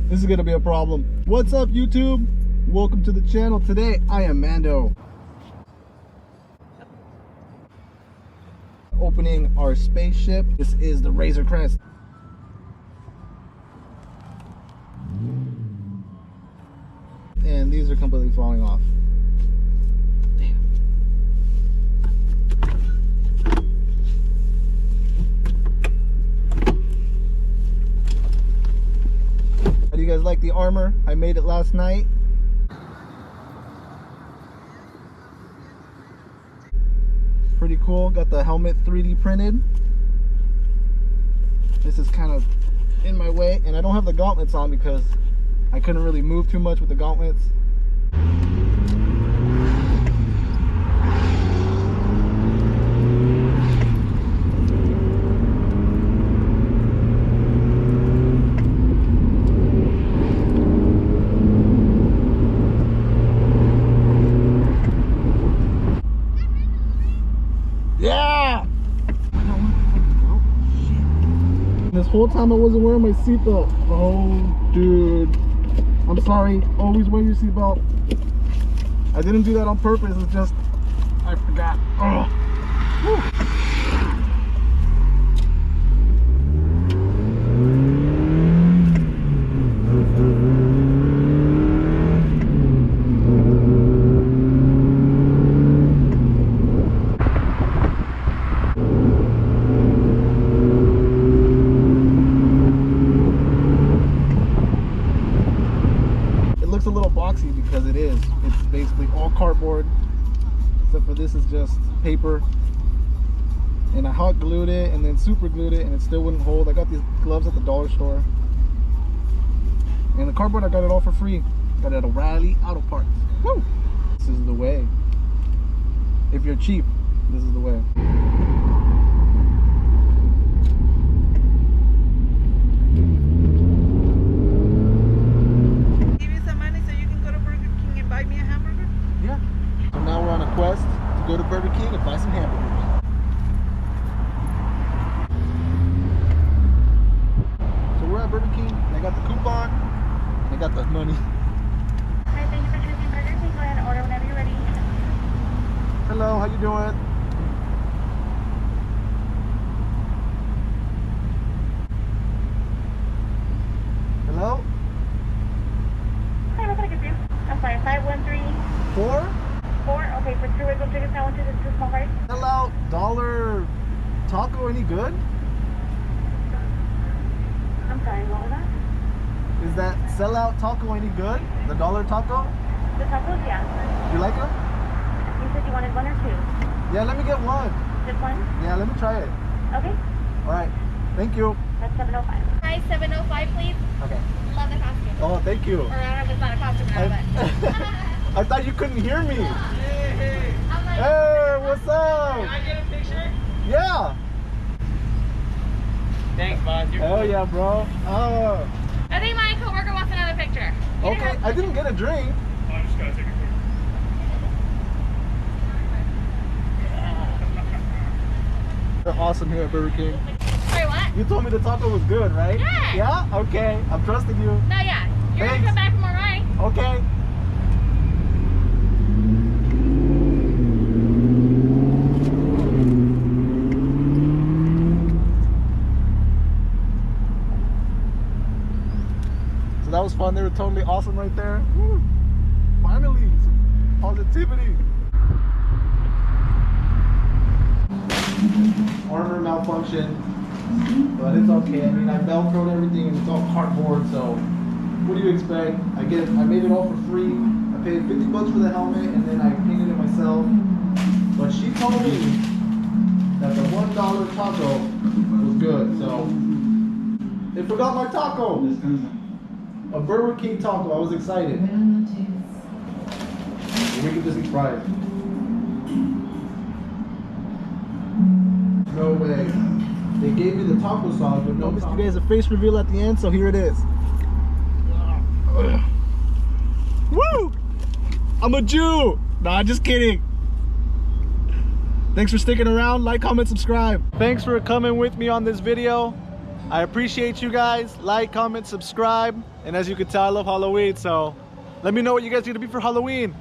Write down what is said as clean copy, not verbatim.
This is gonna be a problem. What's up, YouTube? Welcome to the channel. Today I am Mando, opening our spaceship. This is the RazorCrest. And these are completely falling off. Damn. How do you guys like the armor? I made it last night. Pretty cool. Got the helmet 3D printed. This is kind of in my way, and I don't have the gauntlets on because I couldn't really move too much with the gauntlets. Yeah! This whole time I wasn't wearing my seatbelt. Oh, dude. I'm sorry. Always wear your seatbelt. I didn't do that on purpose. It's just I forgot. Oh. A little boxy because it is. It's basically all cardboard, except for this is just paper. And I hot glued it and then super glued it, and it still wouldn't hold. I got these gloves at the dollar store. And the cardboard, I got it all for free. Got it at O'Reilly Auto Parts. Woo! This is the way. If you're cheap, this is the way. Quest to go to Burger King and buy some hamburgers. So we're at Burger King, and I got the coupon, and I got the money. Hi, thank you for choosing burgers. Please go ahead and order whenever you're ready. Hello, how you doing? Hello? Hi, what can I get you? I'm sorry, 513. 4? 4? Okay, for 2 regular chicken sandwiches and 2 small fries. Hello, dollar taco any good? I'm sorry, what was that? Is that sellout taco any good? The dollar taco? The tacos, yeah. You like them? You said you wanted 1 or 2? Yeah, let me get one. Just 1? Yeah, let me try it. Okay. Alright, thank you. That's 705. Hi, 705, please. Okay. Love the costume. Oh, thank you. Or I don't know if it's not a costume now, but... I thought you couldn't hear me. Hey, hey, what's up? Can I get a picture? Yeah. Thanks, boss. Hell cool. Yeah, bro. I think my coworker wants another picture. Okay, I didn't get a drink. Oh, I'm just gonna take a quick. They're awesome here at Burger King. Sorry, what? You told me the taco was good, right? Yeah. Yeah? Okay, I'm trusting you. No, yeah. You're Thanks. gonna come back for more, right? Okay. So that was fun. They were totally awesome right there. Woo. Finally, some positivity. Armor malfunction, but it's okay. I mean, I velcroed everything and it's all cardboard, so what do you expect? I made it all for free. I paid 50 bucks for the helmet and then I painted it myself. But she told me that the $1 taco was good, so they forgot my taco. A Burger King taco. I was excited. We can just eat fries. No way. They gave me the taco sauce, but no. You guys a face reveal at the end, so here it is. Woo! I'm a Jew. Nah, just kidding. Thanks for sticking around. Like, comment, subscribe. Thanks for coming with me on this video. I appreciate you guys. Like, comment, subscribe. And as you can tell, I love Halloween. So let me know what you guys are gonna be for Halloween.